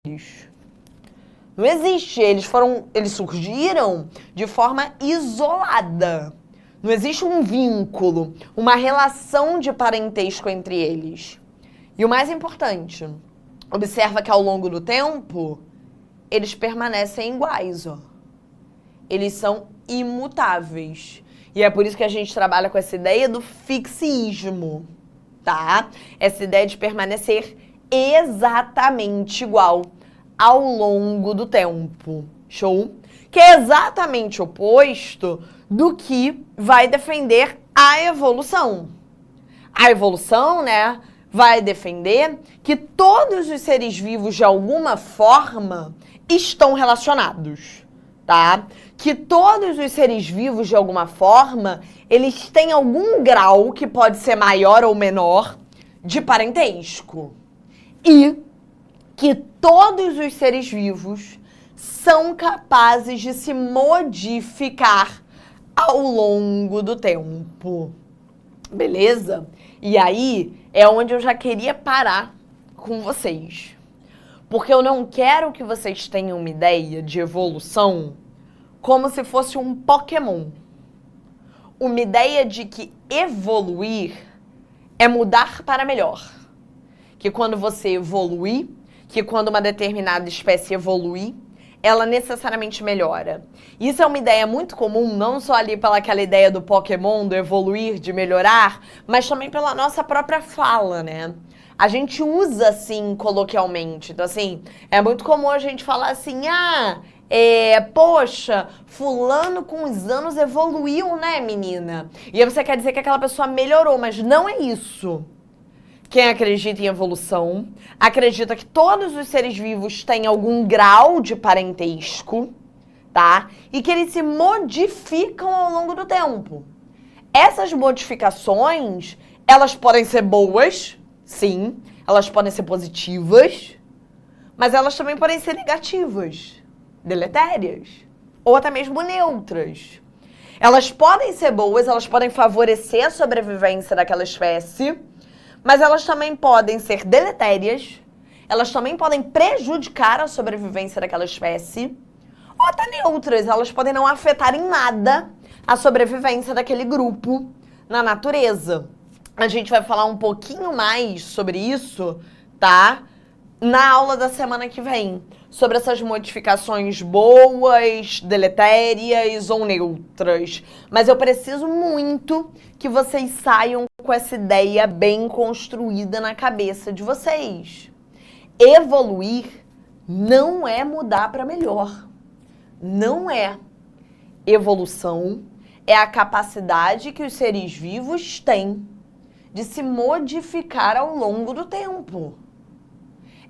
Não existe. Eles surgiram de forma isolada. Não existe um vínculo, uma relação de parentesco entre eles. E o mais importante, observa que ao longo do tempo, eles permanecem iguais, ó. Eles são imutáveis. E é por isso que a gente trabalha com essa ideia do fixismo, tá? Essa ideia de permanecer exatamente igual ao longo do tempo. Show? Que é exatamente o oposto do que vai defender a evolução. A evolução, né, vai defender que todos os seres vivos, de alguma forma, estão relacionados, tá? Que todos os seres vivos, de alguma forma, eles têm algum grau, que pode ser maior ou menor, de parentesco. E que todos os seres vivos são capazes de se modificar ao longo do tempo. Beleza? E aí é onde eu já queria parar com vocês. Porque eu não quero que vocês tenham uma ideia de evolução como se fosse um Pokémon. Uma ideia de que evoluir é mudar para melhor. Que quando você evoluir, que quando uma determinada espécie evoluir, ela necessariamente melhora. Isso é uma ideia muito comum, não só ali pela aquela ideia do Pokémon, do evoluir, de melhorar, mas também pela nossa própria fala, né? A gente usa assim coloquialmente. Então, assim, é muito comum a gente falar assim, poxa, fulano com os anos evoluiu, né, menina? E aí você quer dizer que aquela pessoa melhorou, mas não é isso. Quem acredita em evolução, acredita que todos os seres vivos têm algum grau de parentesco, tá? E que eles se modificam ao longo do tempo. Essas modificações, elas podem ser boas, sim, elas podem ser positivas, mas elas também podem ser negativas, deletérias, ou até mesmo neutras. Elas podem ser boas, elas podem favorecer a sobrevivência daquela espécie, mas elas também podem ser deletérias, elas também podem prejudicar a sobrevivência daquela espécie, ou até neutras, elas podem não afetar em nada a sobrevivência daquele grupo na natureza. A gente vai falar um pouquinho mais sobre isso, tá? Na aula da semana que vem, sobre essas modificações boas, deletérias ou neutras. Mas eu preciso muito que vocês saiam com essa ideia bem construída na cabeça de vocês. Evoluir não é mudar para melhor. Não é. Evolução é a capacidade que os seres vivos têm de se modificar ao longo do tempo.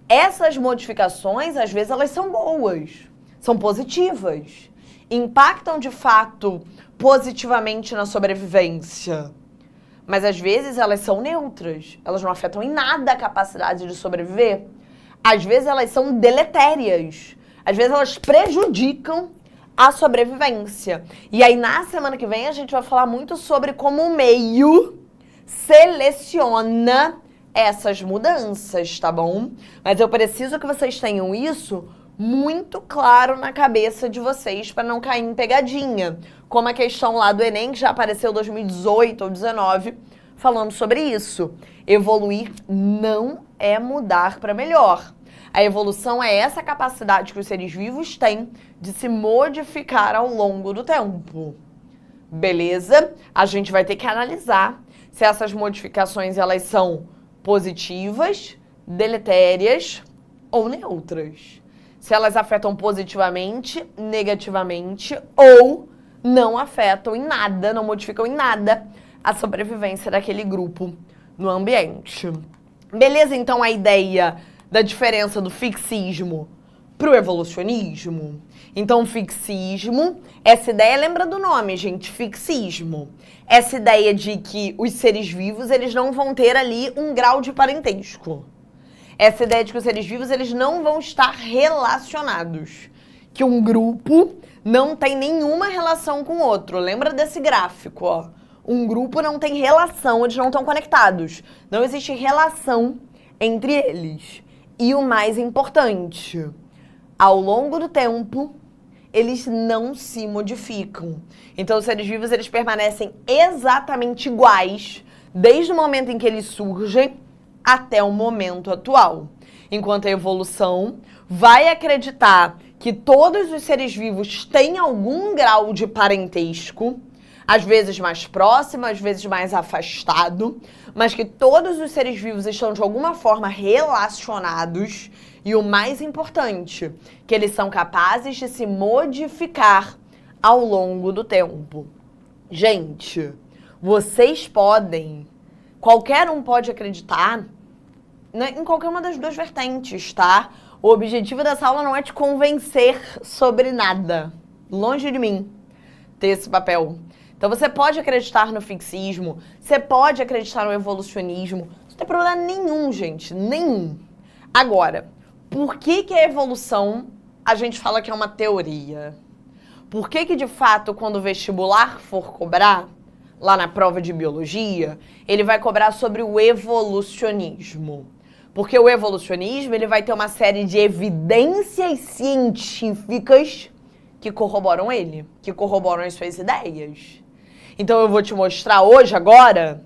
Essas modificações, às vezes, elas são boas, são positivas, impactam, de fato, positivamente na sobrevivência. Mas, às vezes, elas são neutras, elas não afetam em nada a capacidade de sobreviver. Às vezes, elas são deletérias, às vezes, elas prejudicam a sobrevivência. E aí, na semana que vem, a gente vai falar muito sobre como o meio seleciona essas mudanças, tá bom? Mas eu preciso que vocês tenham isso muito claro na cabeça de vocês para não cair em pegadinha. Como a questão lá do Enem, que já apareceu em 2018 ou 2019, falando sobre isso. Evoluir não é mudar para melhor. A evolução é essa capacidade que os seres vivos têm de se modificar ao longo do tempo. Beleza? A gente vai ter que analisar se essas modificações elas são positivas, deletérias ou neutras. Se elas afetam positivamente, negativamente ou não afetam em nada, não modificam em nada a sobrevivência daquele grupo no ambiente. Beleza? Então a ideia da diferença do fixismo para o evolucionismo? Então, fixismo, essa ideia, lembra do nome, gente, fixismo. Essa ideia de que os seres vivos, eles não vão ter ali um grau de parentesco. Essa ideia de que os seres vivos, eles não vão estar relacionados. Que um grupo não tem nenhuma relação com o outro. Lembra desse gráfico, ó. Um grupo não tem relação, eles não estão conectados. Não existe relação entre eles. E o mais importante, ao longo do tempo, eles não se modificam. Então, os seres vivos, eles permanecem exatamente iguais, desde o momento em que eles surgem até o momento atual. Enquanto a evolução vai acreditar que todos os seres vivos têm algum grau de parentesco, às vezes mais próximo, às vezes mais afastado, mas que todos os seres vivos estão de alguma forma relacionados. E o mais importante, que eles são capazes de se modificar ao longo do tempo. Gente, vocês podem, qualquer um pode acreditar em qualquer uma das duas vertentes, tá? O objetivo dessa aula não é te convencer sobre nada. Longe de mim ter esse papel. Então você pode acreditar no fixismo, você pode acreditar no evolucionismo. Não tem problema nenhum, gente, nenhum. Agora, por que a evolução a gente fala que é uma teoria? Por que de fato, quando o vestibular for cobrar, lá na prova de biologia, ele vai cobrar sobre o evolucionismo? Porque o evolucionismo, ele vai ter uma série de evidências científicas que corroboram ele, que corroboram as suas ideias. Então eu vou te mostrar hoje, agora,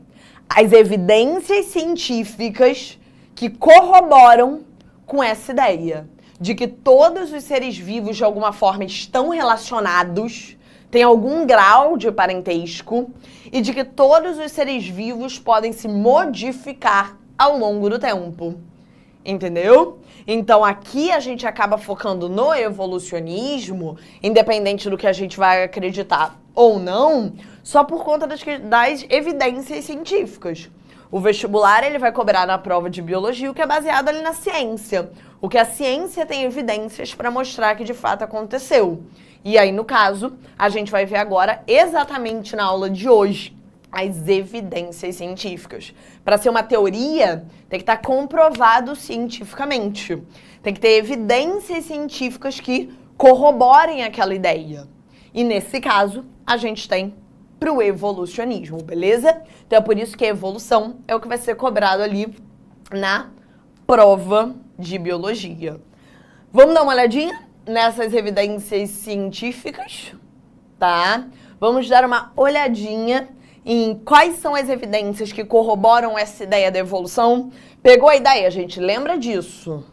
as evidências científicas que corroboram com essa ideia de que todos os seres vivos de alguma forma estão relacionados, têm algum grau de parentesco e de que todos os seres vivos podem se modificar ao longo do tempo. Entendeu? Então aqui a gente acaba focando no evolucionismo, independente do que a gente vai acreditar ou não, só por conta das evidências científicas. O vestibular, ele vai cobrar na prova de biologia o que é baseado ali na ciência. O que a ciência tem evidências para mostrar que de fato aconteceu. E aí, no caso, a gente vai ver agora, exatamente na aula de hoje, as evidências científicas. Para ser uma teoria, tem que estar comprovado cientificamente. Tem que ter evidências científicas que corroborem aquela ideia. E nesse caso, a gente tem para o evolucionismo, beleza? Então é por isso que a evolução é o que vai ser cobrado ali na prova de biologia. Vamos dar uma olhadinha nessas evidências científicas, tá? Vamos dar uma olhadinha em quais são as evidências que corroboram essa ideia da evolução. Pegou a ideia, gente? Lembra disso,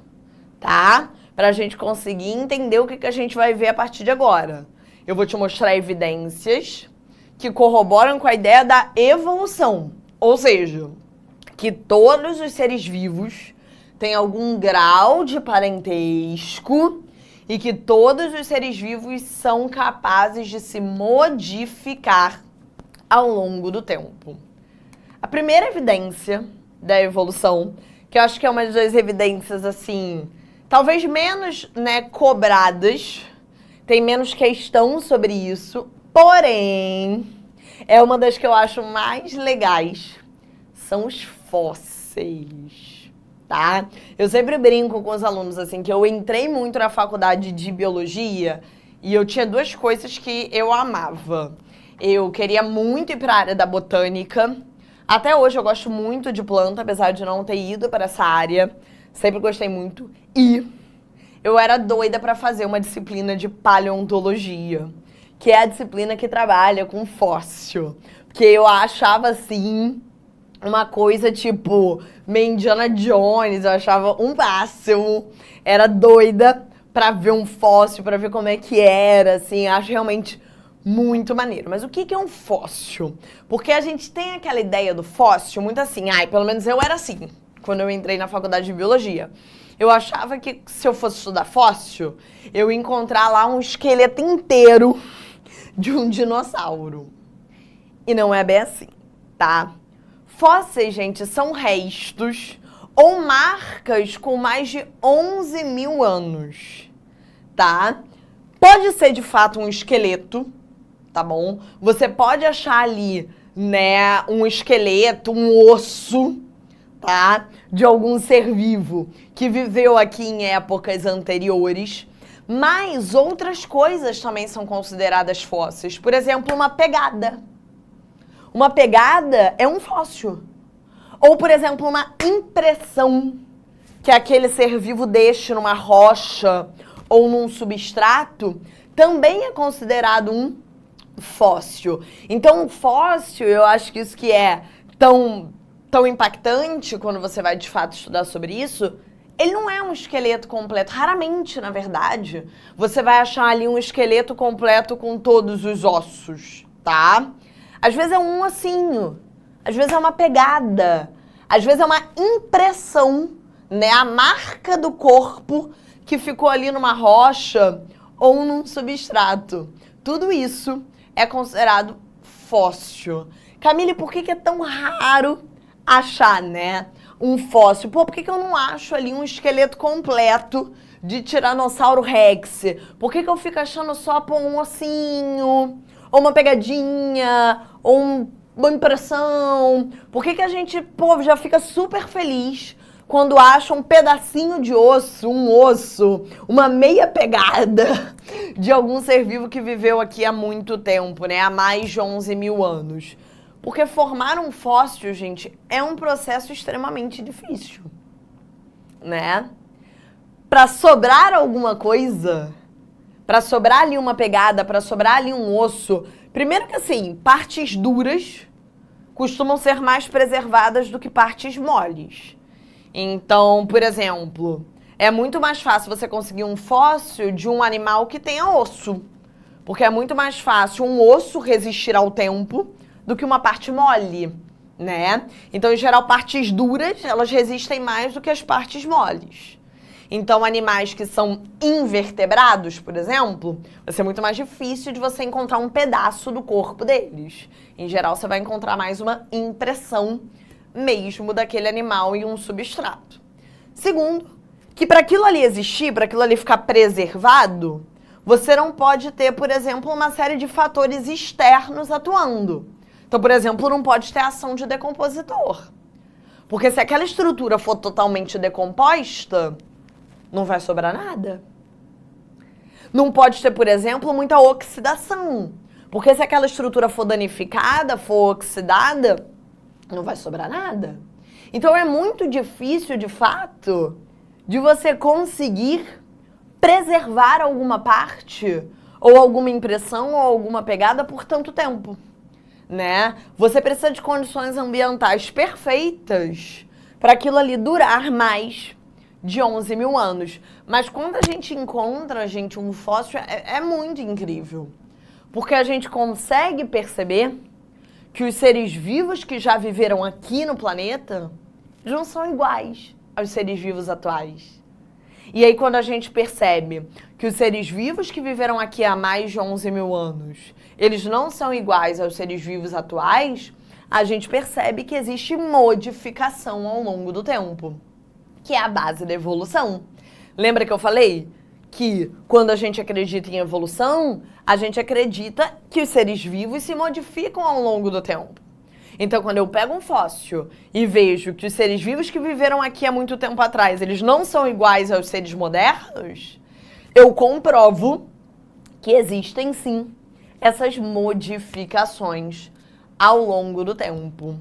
tá? Pra gente conseguir entender o que a gente vai ver a partir de agora. Eu vou te mostrar evidências que corroboram com a ideia da evolução. Ou seja, que todos os seres vivos têm algum grau de parentesco e que todos os seres vivos são capazes de se modificar ao longo do tempo. A primeira evidência da evolução, que eu acho que é uma das evidências, assim, talvez menos, cobradas, tem menos questão sobre isso, porém, é uma das que eu acho mais legais, são os fósseis, tá? Eu sempre brinco com os alunos, assim, que eu entrei muito na faculdade de biologia e eu tinha duas coisas que eu amava. Eu queria muito ir para a área da botânica. Até hoje eu gosto muito de planta, apesar de não ter ido para essa área. Sempre gostei muito. E eu era doida para fazer uma disciplina de paleontologia, que é a disciplina que trabalha com fóssil. Porque eu achava, assim, uma coisa tipo meio Indiana Jones, eu achava um máximo. Era doida para ver um fóssil, para ver como é que era, assim, acho realmente muito maneiro. Mas o que é um fóssil? Porque a gente tem aquela ideia do fóssil muito assim, pelo menos eu era assim, quando eu entrei na faculdade de biologia. Eu achava que se eu fosse estudar fóssil, eu ia encontrar lá um esqueleto inteiro de um dinossauro. E não é bem assim, tá? Fósseis, gente, são restos ou marcas com mais de 11 mil anos, tá? Pode ser, de fato, um esqueleto, tá bom? Você pode achar ali, um esqueleto, um osso, tá? De algum ser vivo que viveu aqui em épocas anteriores. Mas outras coisas também são consideradas fósseis. Por exemplo, uma pegada. Uma pegada é um fóssil. Ou, por exemplo, uma impressão que aquele ser vivo deixe numa rocha ou num substrato, também é considerado um fóssil. Então, um fóssil, eu acho que isso que é tão impactante quando você vai de fato estudar sobre isso, ele não é um esqueleto completo. Raramente, na verdade, você vai achar ali um esqueleto completo com todos os ossos, tá? Às vezes é um ossinho, às vezes é uma pegada, às vezes é uma impressão, né? A marca do corpo que ficou ali numa rocha ou num substrato. Tudo isso é considerado fóssil. Camille, por que é tão raro achar, né, um fóssil? Pô, por que eu não acho ali um esqueleto completo de Tiranossauro Rex? Por que eu fico achando só pô, um ossinho, ou uma pegadinha, ou uma impressão? Por que a gente, pô, já fica super feliz quando acha um pedacinho de osso, um osso, uma meia pegada de algum ser vivo que viveu aqui há muito tempo, né? Há mais de 11 mil anos. Porque formar um fóssil, gente, é um processo extremamente difícil, né? Para sobrar alguma coisa, para sobrar ali uma pegada, para sobrar ali um osso, primeiro que assim, partes duras costumam ser mais preservadas do que partes moles. Então, por exemplo, é muito mais fácil você conseguir um fóssil de um animal que tenha osso. Porque é muito mais fácil um osso resistir ao tempo do que uma parte mole, né? Então, em geral, partes duras, elas resistem mais do que as partes moles. Então, animais que são invertebrados, por exemplo, vai ser muito mais difícil de você encontrar um pedaço do corpo deles. Em geral, você vai encontrar mais uma impressão mesmo daquele animal em um substrato. Segundo, que para aquilo ali existir, para aquilo ali ficar preservado, você não pode ter, por exemplo, uma série de fatores externos atuando. Então, por exemplo, não pode ter ação de decompositor. Porque se aquela estrutura for totalmente decomposta, não vai sobrar nada. Não pode ter, por exemplo, muita oxidação. Porque se aquela estrutura for danificada, for oxidada, não vai sobrar nada. Então é muito difícil, de fato, de você conseguir preservar alguma parte, ou alguma impressão, ou alguma pegada por tanto tempo, né? Você precisa de condições ambientais perfeitas para aquilo ali durar mais de 11 mil anos. Mas quando a gente encontra, gente, um fóssil, é muito incrível. Porque a gente consegue perceber que os seres vivos que já viveram aqui no planeta não são iguais aos seres vivos atuais. E aí, quando a gente percebe que os seres vivos que viveram aqui há mais de 11 mil anos, eles não são iguais aos seres vivos atuais, a gente percebe que existe modificação ao longo do tempo, que é a base da evolução. Lembra que eu falei que quando a gente acredita em evolução, a gente acredita que os seres vivos se modificam ao longo do tempo. Então, quando eu pego um fóssil e vejo que os seres vivos que viveram aqui há muito tempo atrás, eles não são iguais aos seres modernos, eu comprovo que existem, sim, essas modificações ao longo do tempo.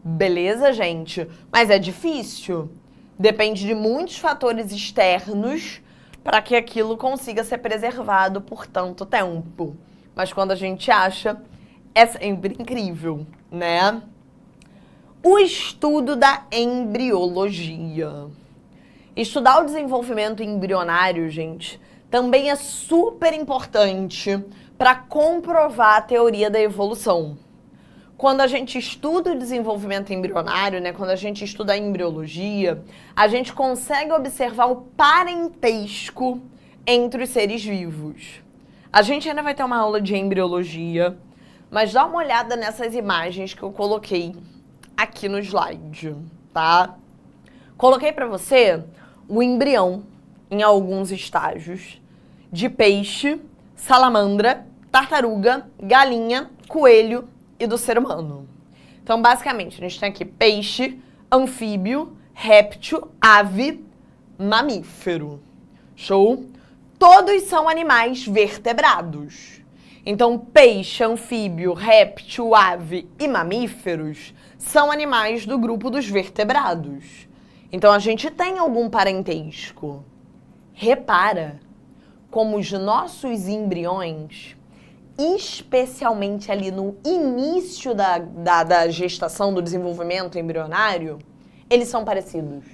Beleza, gente? Mas é difícil. Depende de muitos fatores externos para que aquilo consiga ser preservado por tanto tempo. Mas quando a gente acha, é sempre incrível, né? O estudo da embriologia. Estudar o desenvolvimento embrionário, gente, também é super importante para comprovar a teoria da evolução. Quando a gente estuda o desenvolvimento embrionário, né, quando a gente estuda a embriologia, a gente consegue observar o parentesco entre os seres vivos. A gente ainda vai ter uma aula de embriologia, mas dá uma olhada nessas imagens que eu coloquei aqui no slide, tá? Coloquei para você o embrião em alguns estágios de peixe, salamandra, tartaruga, galinha, coelho e do ser humano. Então, basicamente, a gente tem aqui peixe, anfíbio, réptil, ave, mamífero. Show? Todos são animais vertebrados. Então, peixe, anfíbio, réptil, ave e mamíferos são animais do grupo dos vertebrados. Então, a gente tem algum parentesco. Repara como os nossos embriões, especialmente ali no início da gestação, do desenvolvimento embrionário, eles são parecidos.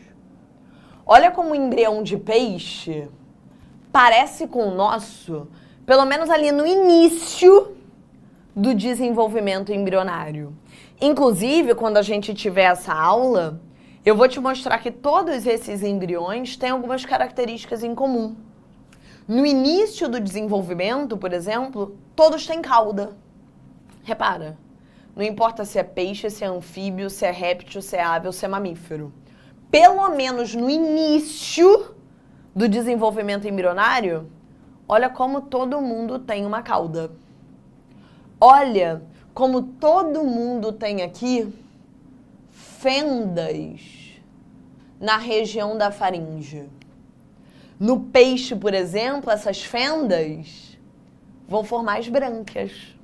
Olha como o embrião de peixe parece com o nosso, pelo menos ali no início do desenvolvimento embrionário. Inclusive, quando a gente tiver essa aula, eu vou te mostrar que todos esses embriões têm algumas características em comum. No início do desenvolvimento, por exemplo, todos têm cauda. Repara, não importa se é peixe, se é anfíbio, se é réptil, se é ave ou se é mamífero. Pelo menos no início do desenvolvimento embrionário, olha como todo mundo tem uma cauda. Olha como todo mundo tem aqui fendas na região da faringe. No peixe, por exemplo, essas fendas vão formar as brânquias.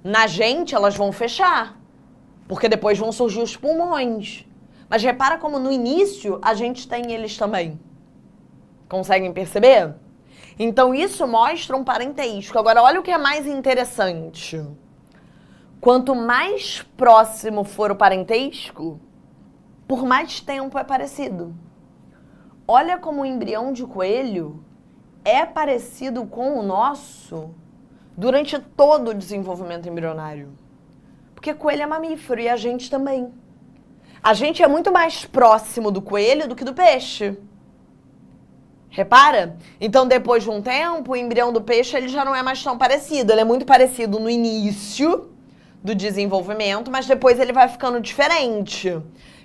Na gente, elas vão fechar, porque depois vão surgir os pulmões. Mas repara como no início a gente tem eles também. Conseguem perceber? Então isso mostra um parentesco. Agora, olha o que é mais interessante. Quanto mais próximo for o parentesco, por mais tempo é parecido. Olha como o embrião de coelho é parecido com o nosso durante todo o desenvolvimento embrionário. Porque coelho é mamífero e a gente também. A gente é muito mais próximo do coelho do que do peixe. Repara? Então, depois de um tempo, o embrião do peixe ele já não é mais tão parecido. Ele é muito parecido no início do desenvolvimento, mas depois ele vai ficando diferente.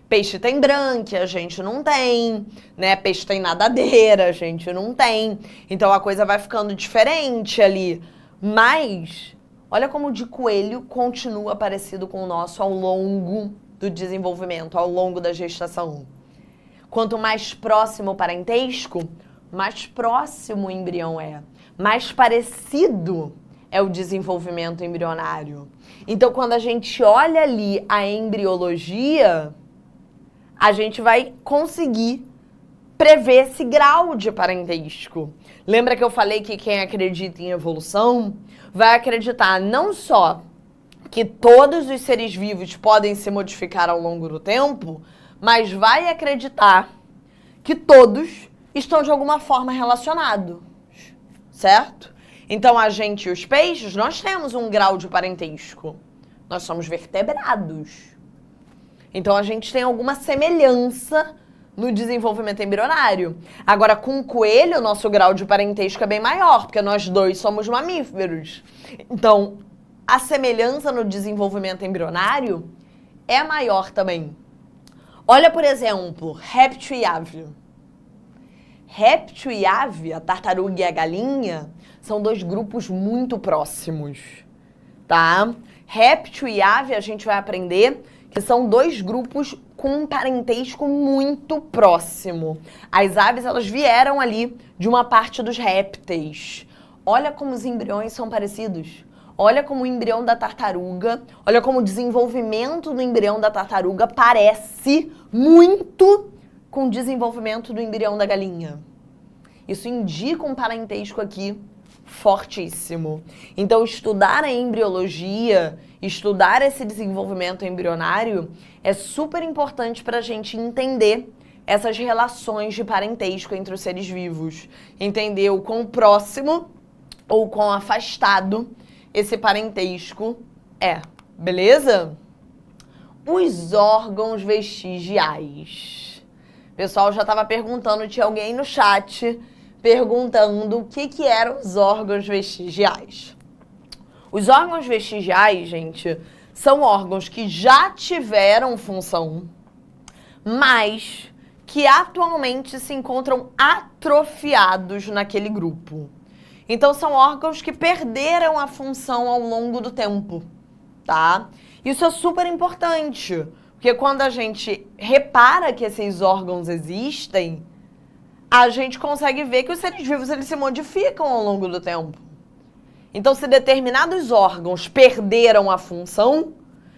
Peixe tem brânquia, a gente não tem, né? Peixe tem nadadeira, a gente não tem. Então a coisa vai ficando diferente ali. Mas, olha como o de coelho continua parecido com o nosso ao longo do desenvolvimento, ao longo da gestação. Quanto mais próximo o parentesco, mais próximo o embrião é. Mais parecido é o desenvolvimento embrionário. Então, quando a gente olha ali a embriologia, a gente vai conseguir prever esse grau de parentesco. Lembra que eu falei que quem acredita em evolução vai acreditar não só que todos os seres vivos podem se modificar ao longo do tempo, mas vai acreditar que todos estão de alguma forma relacionados, certo? Então, a gente e os peixes, nós temos um grau de parentesco. Nós somos vertebrados. Então, a gente tem alguma semelhança no desenvolvimento embrionário. Agora, com o coelho, o nosso grau de parentesco é bem maior, porque nós dois somos mamíferos. Então, a semelhança no desenvolvimento embrionário é maior também. Olha, por exemplo, réptil e ave. Réptil e ave, a tartaruga e a galinha, são dois grupos muito próximos, tá? Réptil e ave, a gente vai aprender que são dois grupos com um parentesco muito próximo. As aves, elas vieram ali de uma parte dos répteis. Olha como os embriões são parecidos. Olha como o embrião da tartaruga, olha como o desenvolvimento do embrião da tartaruga parece muito com o desenvolvimento do embrião da galinha. Isso indica um parentesco aqui fortíssimo. Então, estudar a embriologia, estudar esse desenvolvimento embrionário é super importante para a gente entender essas relações de parentesco entre os seres vivos. Entender o quão próximo ou quão afastado esse parentesco é. Beleza? Os órgãos vestigiais. O pessoal já estava perguntando, tinha alguém no chat perguntando o que eram os órgãos vestigiais. Os órgãos vestigiais, gente, são órgãos que já tiveram função, mas que atualmente se encontram atrofiados naquele grupo. Então, são órgãos que perderam a função ao longo do tempo, tá? Isso é super importante, porque quando a gente repara que esses órgãos existem, a gente consegue ver que os seres vivos eles se modificam ao longo do tempo. Então, se determinados órgãos perderam a função,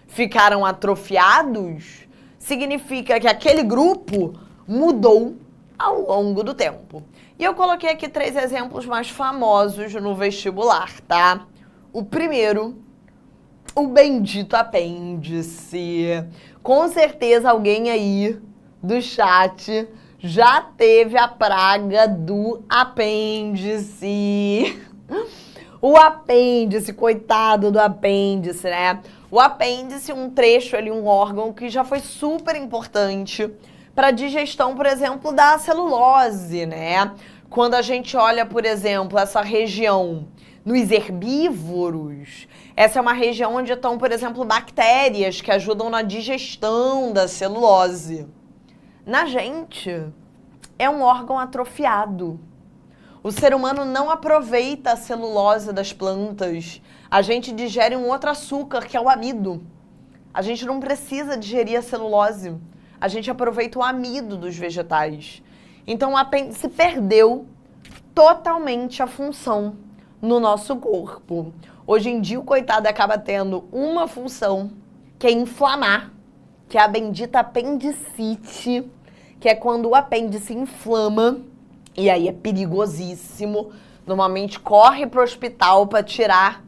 ficaram atrofiados, significa que aquele grupo mudou ao longo do tempo. E eu coloquei aqui 3 exemplos mais famosos no vestibular, tá? O primeiro, o bendito apêndice. Com certeza alguém aí do chat já teve a praga do apêndice. O apêndice, coitado do apêndice, né? O apêndice, um trecho ali, um órgão que já foi super importante para a digestão, por exemplo, da celulose, né? Quando a gente olha, por exemplo, essa região nos herbívoros, essa é uma região onde estão, por exemplo, bactérias que ajudam na digestão da celulose. Na gente, é um órgão atrofiado. O ser humano não aproveita a celulose das plantas. A gente digere um outro açúcar, que é o amido. A gente não precisa digerir a celulose. A gente aproveita o amido dos vegetais. Então, o apêndice perdeu totalmente a função no nosso corpo. Hoje em dia, o coitado acaba tendo uma função, que é inflamar, que é a bendita apendicite, que é quando o apêndice inflama, e aí é perigosíssimo. Normalmente corre para o hospital para tirar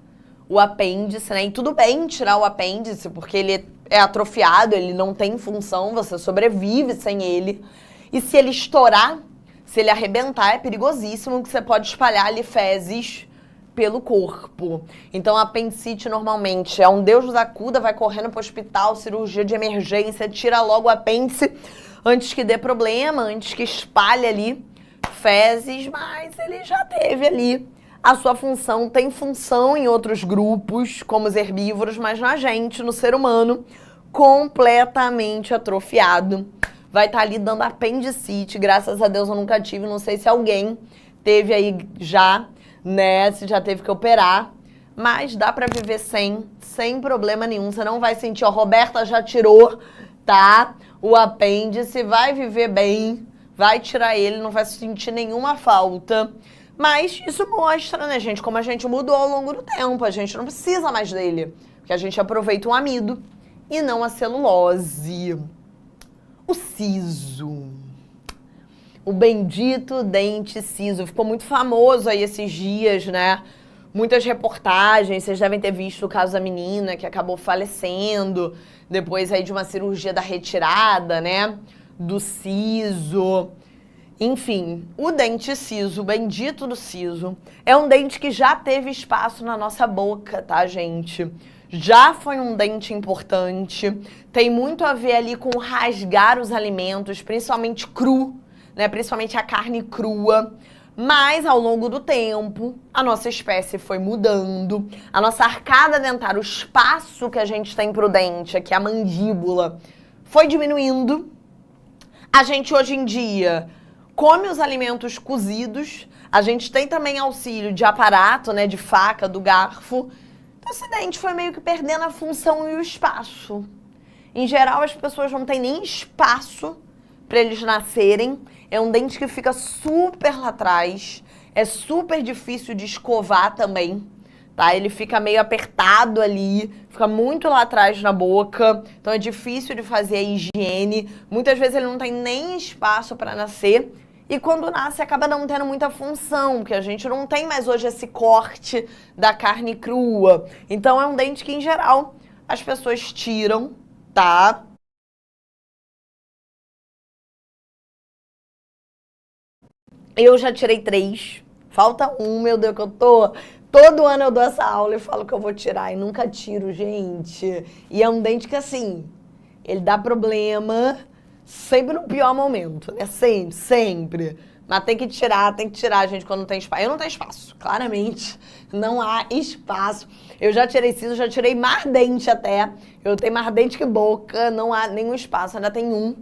o apêndice, né? E tudo bem tirar o apêndice, porque ele é atrofiado, ele não tem função, você sobrevive sem ele. E se ele estourar, se ele arrebentar, é perigosíssimo, que você pode espalhar ali fezes pelo corpo. Então, a apendicite normalmente é um Deus nos acuda, vai correndo para o hospital, cirurgia de emergência, tira logo o apêndice antes que dê problema, antes que espalhe ali fezes, mas ele já teve ali a sua função, tem função em outros grupos, como os herbívoros, mas na gente, no ser humano, completamente atrofiado. Vai estar ali dando apendicite, graças a Deus eu nunca tive, não sei se alguém teve aí já, né, se já teve que operar, mas dá pra viver sem problema nenhum, você não vai sentir, ó, Roberta já tirou, tá, o apêndice, vai viver bem, vai tirar ele, não vai sentir nenhuma falta. Mas isso mostra, né, gente, como a gente mudou ao longo do tempo. A gente não precisa mais dele, porque a gente aproveita o amido e não a celulose. O siso. O bendito dente siso. Ficou muito famoso aí esses dias, né? Muitas reportagens, vocês devem ter visto o caso da menina que acabou falecendo depois aí de uma cirurgia da retirada, né, do siso. Enfim, o dente siso, o bendito do siso, é um dente que já teve espaço na nossa boca, tá, gente? Já foi um dente importante, tem muito a ver ali com rasgar os alimentos, principalmente cru, né? Principalmente a carne crua. Mas, ao longo do tempo, a nossa espécie foi mudando, a nossa arcada dentária, o espaço que a gente tem pro dente, aqui a mandíbula, foi diminuindo. A gente, hoje em dia, come os alimentos cozidos, a gente tem também auxílio de aparato, né, de faca, do garfo. Então, esse dente foi meio que perdendo a função e o espaço. Em geral, as pessoas não têm nem espaço para eles nascerem. É um dente que fica super lá atrás, é super difícil de escovar também, tá? Ele fica meio apertado ali, fica muito lá atrás na boca, então é difícil de fazer a higiene. Muitas vezes ele não tem nem espaço para nascer e quando nasce acaba não tendo muita função, porque a gente não tem mais hoje esse corte da carne crua. Então é um dente que, em geral, as pessoas tiram, tá? Eu já tirei 3, falta 1, meu Deus, que eu tô... Todo ano eu dou essa aula e falo que eu vou tirar e nunca tiro, gente. E é um dente que, assim, ele dá problema sempre no pior momento, né? Sempre, sempre. Mas tem que tirar, gente, quando não tem espaço. Eu não tenho espaço, claramente. Não há espaço. Eu já tirei siso, já tirei mais dente até. Eu tenho mais dente que boca, não há nenhum espaço, ainda tem um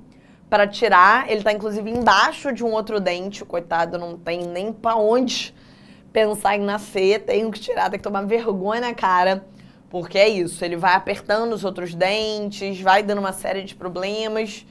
para tirar. Ele tá, inclusive, embaixo de um outro dente. O coitado não tem nem pra onde pensar em nascer. Tenho que tirar, tem que tomar vergonha na cara. Porque é isso, ele vai apertando os outros dentes, vai dando uma série de problemas.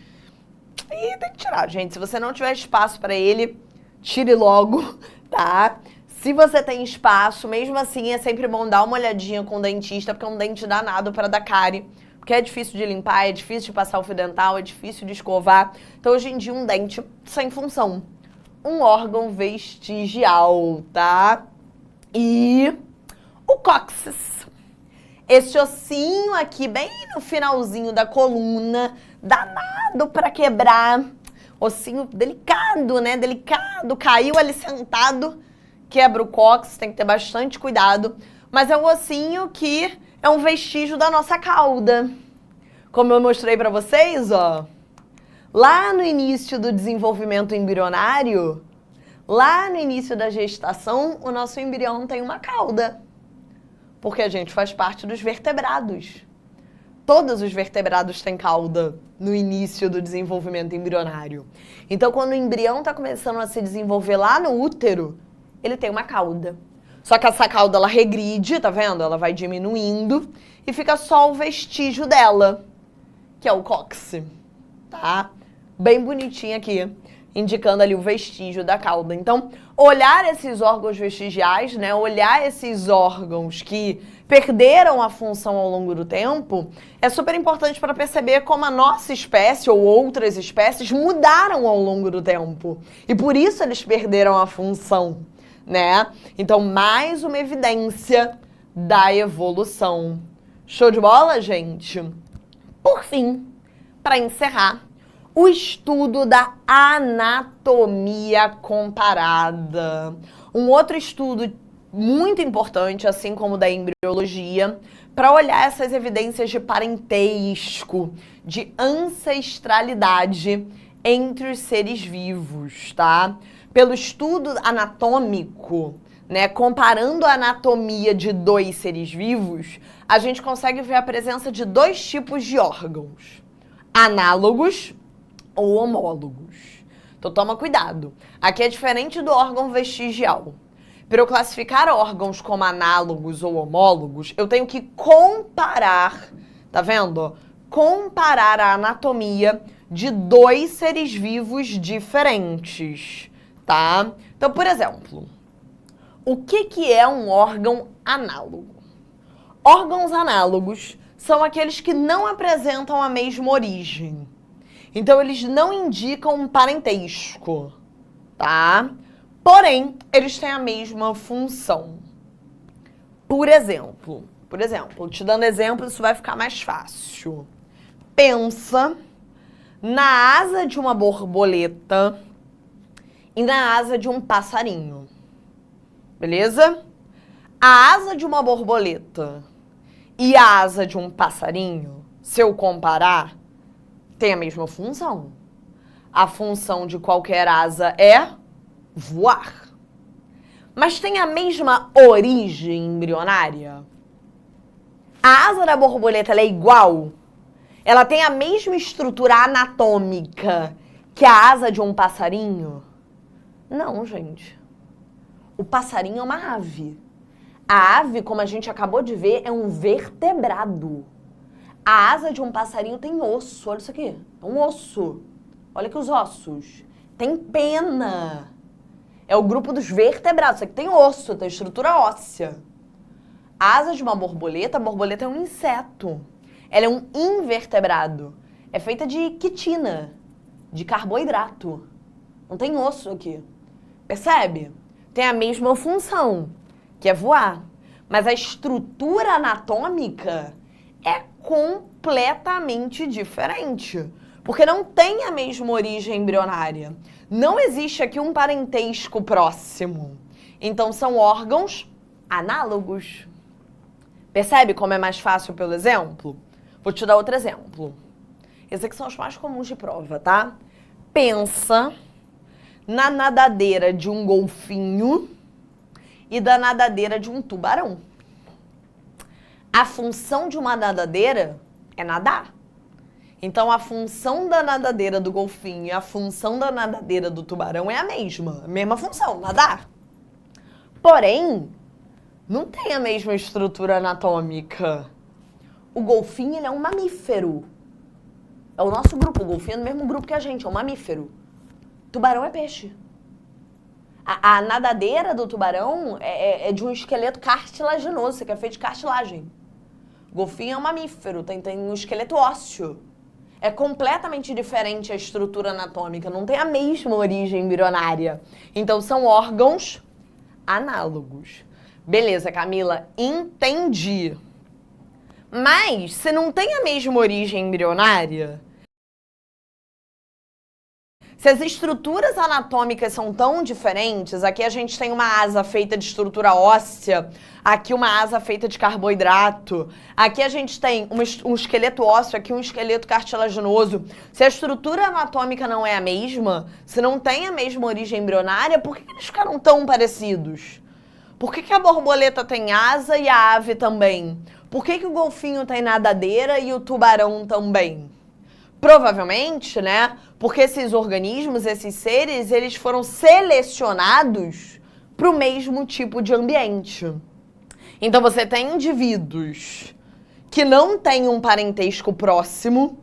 E tem que tirar, gente. Se você não tiver espaço para ele, tire logo, tá? Se você tem espaço, mesmo assim, é sempre bom dar uma olhadinha com o dentista, porque é um dente danado para dar cárie. porque é difícil de limpar, é difícil de passar o fio dental, é difícil de escovar. Então, hoje em dia, um dente sem função. Um órgão vestigial, tá? E o cóccix. Esse ossinho aqui, bem no finalzinho da coluna, danado pra quebrar. Ossinho delicado, né? Delicado, caiu ali sentado, quebra o cóccix, tem que ter bastante cuidado. Mas é um ossinho que é um vestígio da nossa cauda. Como eu mostrei pra vocês, ó. Lá no início do desenvolvimento embrionário, lá no início da gestação, o nosso embrião tem uma cauda. Porque a gente faz parte dos vertebrados. Todos os vertebrados têm cauda no início do desenvolvimento embrionário. Então, quando o embrião está começando a se desenvolver lá no útero, ele tem uma cauda. Só que essa cauda, ela regride, tá vendo? Ela vai diminuindo e fica só o vestígio dela, que é o cóccix, tá? Bem bonitinho aqui, indicando ali o vestígio da cauda. Então, olhar esses órgãos vestigiais, né? Olhar esses órgãos que perderam a função ao longo do tempo, é super importante para perceber como a nossa espécie ou outras espécies mudaram ao longo do tempo. E por isso eles perderam a função, né? Então, mais uma evidência da evolução. Show de bola, gente? Por fim, para encerrar, o estudo da anatomia comparada. Um outro estudo muito importante, assim como o da embriologia, para olhar essas evidências de parentesco, de ancestralidade entre os seres vivos, tá? Pelo estudo anatômico, né, comparando a anatomia de dois seres vivos, a gente consegue ver a presença de dois tipos de órgãos: análogos ou homólogos. Então toma cuidado. Aqui é diferente do órgão vestigial. Para eu classificar órgãos como análogos ou homólogos, eu tenho que comparar, tá vendo? Comparar a anatomia de dois seres vivos diferentes, tá? Então, por exemplo, o que é um órgão análogo? Órgãos análogos são aqueles que não apresentam a mesma origem. Então, eles não indicam um parentesco, tá? Porém, eles têm a mesma função. Por exemplo, te dando exemplo, isso vai ficar mais fácil. Pensa na asa de uma borboleta e na asa de um passarinho. Beleza? A asa de uma borboleta e a asa de um passarinho, se eu comparar, tem a mesma função. A função de qualquer asa é voar. Mas tem a mesma origem embrionária? A asa da borboleta, ela é igual? Ela tem a mesma estrutura anatômica que a asa de um passarinho? Não, gente. O passarinho é uma ave. A ave, como a gente acabou de ver, é um vertebrado. A asa de um passarinho tem osso. Olha isso aqui. É um osso. Olha aqui os ossos. Tem pena. É o grupo dos vertebrados. Isso aqui tem osso, tem estrutura óssea. A asa de uma borboleta, a borboleta é um inseto. Ela é um invertebrado. É feita de quitina, de carboidrato. Não tem osso aqui. Percebe? Tem a mesma função, que é voar. Mas a estrutura anatômica é completamente diferente. Porque não tem a mesma origem embrionária. Não existe aqui um parentesco próximo. Então, são órgãos análogos. Percebe como é mais fácil pelo exemplo? Vou te dar outro exemplo. Esses aqui são os mais comuns de prova, tá? Pensa na nadadeira de um golfinho e da nadadeira de um tubarão. A função de uma nadadeira é nadar. Então, a função da nadadeira do golfinho e a função da nadadeira do tubarão é a mesma função, nadar. Porém, não tem a mesma estrutura anatômica. O golfinho, ele é um mamífero. É o nosso grupo, o golfinho é do mesmo grupo que a gente, é um mamífero. Tubarão é peixe. A nadadeira do tubarão é de um esqueleto cartilaginoso, que é feito de cartilagem. Golfinho é um mamífero, tem um esqueleto ósseo. É completamente diferente a estrutura anatômica, não tem a mesma origem embrionária. Então, são órgãos análogos. Beleza, Camila, entendi. Mas, se não tem a mesma origem embrionária, se as estruturas anatômicas são tão diferentes, aqui a gente tem uma asa feita de estrutura óssea, aqui uma asa feita de carboidrato, aqui a gente tem um esqueleto ósseo, aqui um esqueleto cartilaginoso. Se a estrutura anatômica não é a mesma, se não tem a mesma origem embrionária, por que eles ficaram tão parecidos? Por que a borboleta tem asa e a ave também? Por que o golfinho tem nadadeira e o tubarão também? Provavelmente, né? Porque esses organismos, esses seres, eles foram selecionados para o mesmo tipo de ambiente. Então, você tem indivíduos que não têm um parentesco próximo,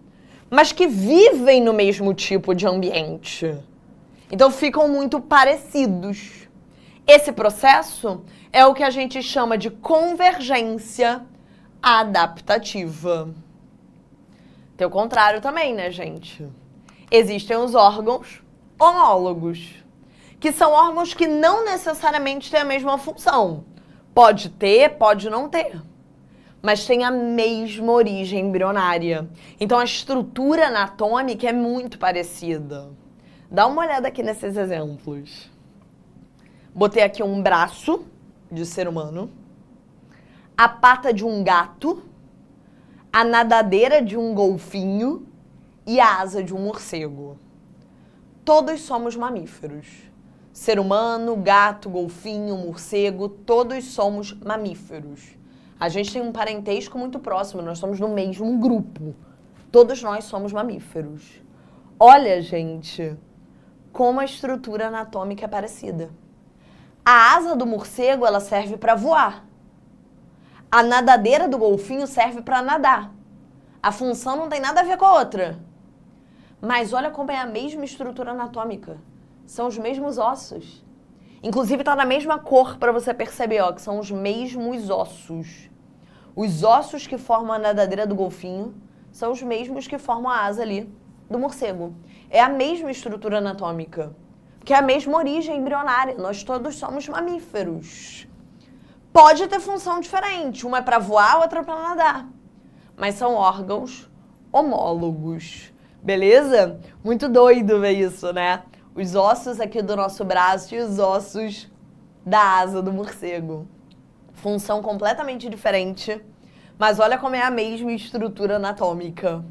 mas que vivem no mesmo tipo de ambiente. Então, ficam muito parecidos. Esse processo é o que a gente chama de convergência adaptativa. Tem o contrário também, né, gente? Existem os órgãos homólogos, que são órgãos que não necessariamente têm a mesma função. Pode ter, pode não ter, mas tem a mesma origem embrionária. Então, a estrutura anatômica é muito parecida. Dá uma olhada aqui nesses exemplos. Botei aqui um braço de ser humano, a pata de um gato, a nadadeira de um golfinho e a asa de um morcego. Todos somos mamíferos. Ser humano, gato, golfinho, morcego, todos somos mamíferos. A gente tem um parentesco muito próximo, nós estamos no mesmo grupo. Todos nós somos mamíferos. Olha, gente, como a estrutura anatômica é parecida. A asa do morcego, ela serve para voar. A nadadeira do golfinho serve para nadar. A função não tem nada a ver com a outra. Mas olha como é a mesma estrutura anatômica. São os mesmos ossos. Inclusive está na mesma cor para você perceber, ó, que são os mesmos ossos. Os ossos que formam a nadadeira do golfinho são os mesmos que formam a asa ali do morcego. É a mesma estrutura anatômica, que é a mesma origem embrionária. Nós todos somos mamíferos. Pode ter função diferente, uma é para voar, outra é para nadar. Mas são órgãos homólogos, beleza? Muito doido ver isso, né? Os ossos aqui do nosso braço e os ossos da asa do morcego. Função completamente diferente, mas olha como é a mesma estrutura anatômica,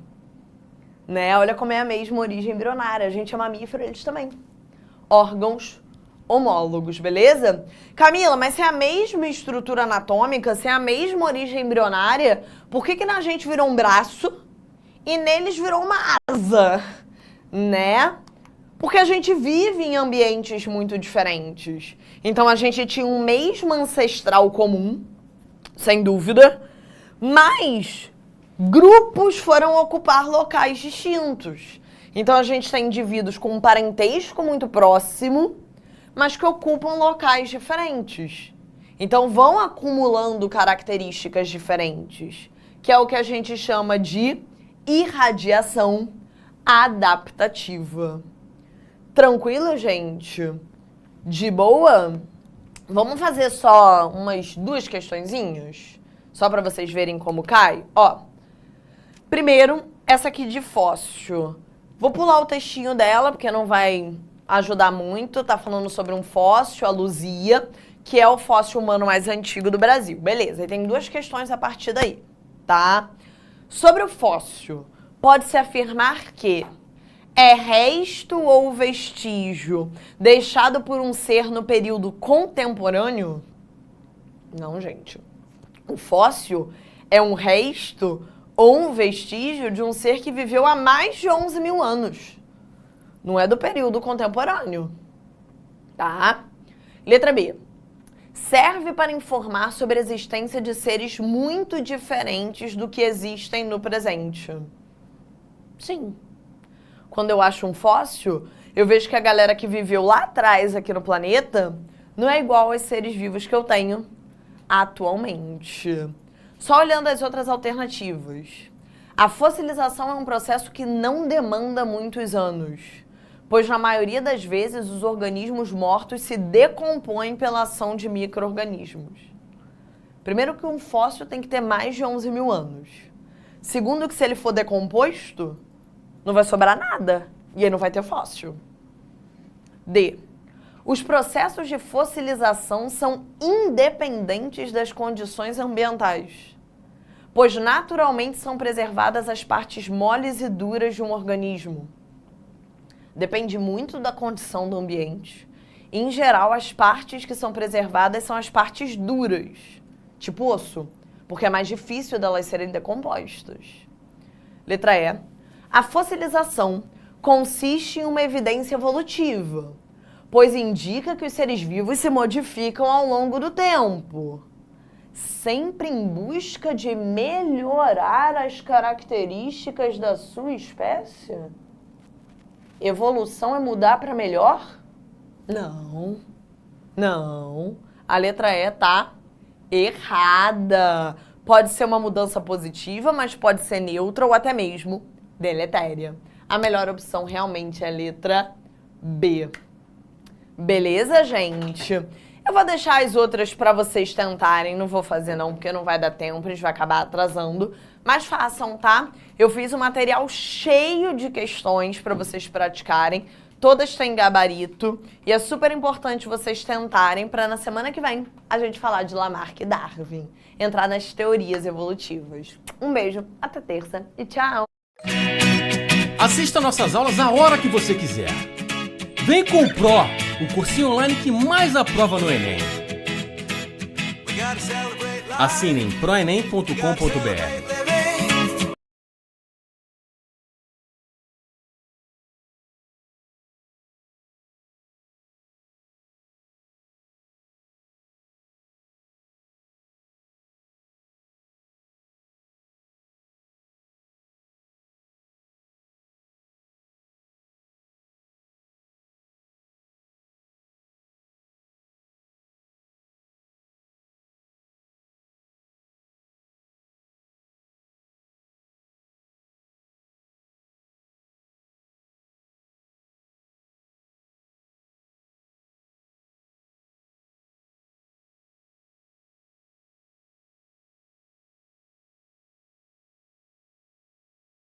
né? Olha como é a mesma origem embrionária. A gente é mamífero, eles também. Órgãos homólogos, beleza? Camila, mas se é a mesma estrutura anatômica, se é a mesma origem embrionária, por que na gente virou um braço e neles virou uma asa, né? Porque a gente vive em ambientes muito diferentes. Então, a gente tinha um mesmo ancestral comum, sem dúvida, mas grupos foram ocupar locais distintos. Então, a gente tem indivíduos com um parentesco muito próximo, mas que ocupam locais diferentes. Então, vão acumulando características diferentes, que é o que a gente chama de irradiação adaptativa. Tranquilo, gente? De boa? Vamos fazer só umas 2 questõezinhas? Só para vocês verem como cai? Ó, primeiro, essa aqui de fóssil. Vou pular o textinho dela, porque não vai ajudar muito. Tá falando sobre um fóssil, a Luzia, que é o fóssil humano mais antigo do Brasil. Beleza, e tem 2 questões a partir daí, tá? Sobre o fóssil, pode-se afirmar que é resto ou vestígio deixado por um ser no período contemporâneo? Não, gente. O fóssil é um resto ou um vestígio de um ser que viveu há mais de 11 mil anos. Não é do período contemporâneo, tá? Letra B. Serve para informar sobre a existência de seres muito diferentes do que existem no presente. Sim. Quando eu acho um fóssil, eu vejo que a galera que viveu lá atrás aqui no planeta não é igual aos seres vivos que eu tenho atualmente. Só olhando as outras alternativas. A fossilização é um processo que não demanda muitos anos, pois na maioria das vezes os organismos mortos se decompõem pela ação de micro-organismos. Primeiro que um fóssil tem que ter mais de 11 mil anos. Segundo que se ele for decomposto, não vai sobrar nada e aí não vai ter fóssil. D. Os processos de fossilização são independentes das condições ambientais, pois naturalmente são preservadas as partes moles e duras de um organismo. Depende muito da condição do ambiente. Em geral, as partes que são preservadas são as partes duras, tipo osso, porque é mais difícil delas serem decompostas. Letra E. A fossilização consiste em uma evidência evolutiva, pois indica que os seres vivos se modificam ao longo do tempo, sempre em busca de melhorar as características da sua espécie? Evolução é mudar para melhor? Não. Não. A letra E tá errada. Pode ser uma mudança positiva, mas pode ser neutra ou até mesmo deletéria. A melhor opção realmente é a letra B. Beleza, gente? Eu vou deixar as outras para vocês tentarem. Não vou fazer não, porque não vai dar tempo, a gente vai acabar atrasando. Mas façam, tá? Eu fiz um material cheio de questões para vocês praticarem. Todas têm gabarito. E é super importante vocês tentarem para na semana que vem a gente falar de Lamarck e Darwin. Entrar nas teorias evolutivas. Um beijo, até terça e tchau! Assista nossas aulas a hora que você quiser. Vem com o Pro, o cursinho online que mais aprova no Enem. Assine em proenem.com.br.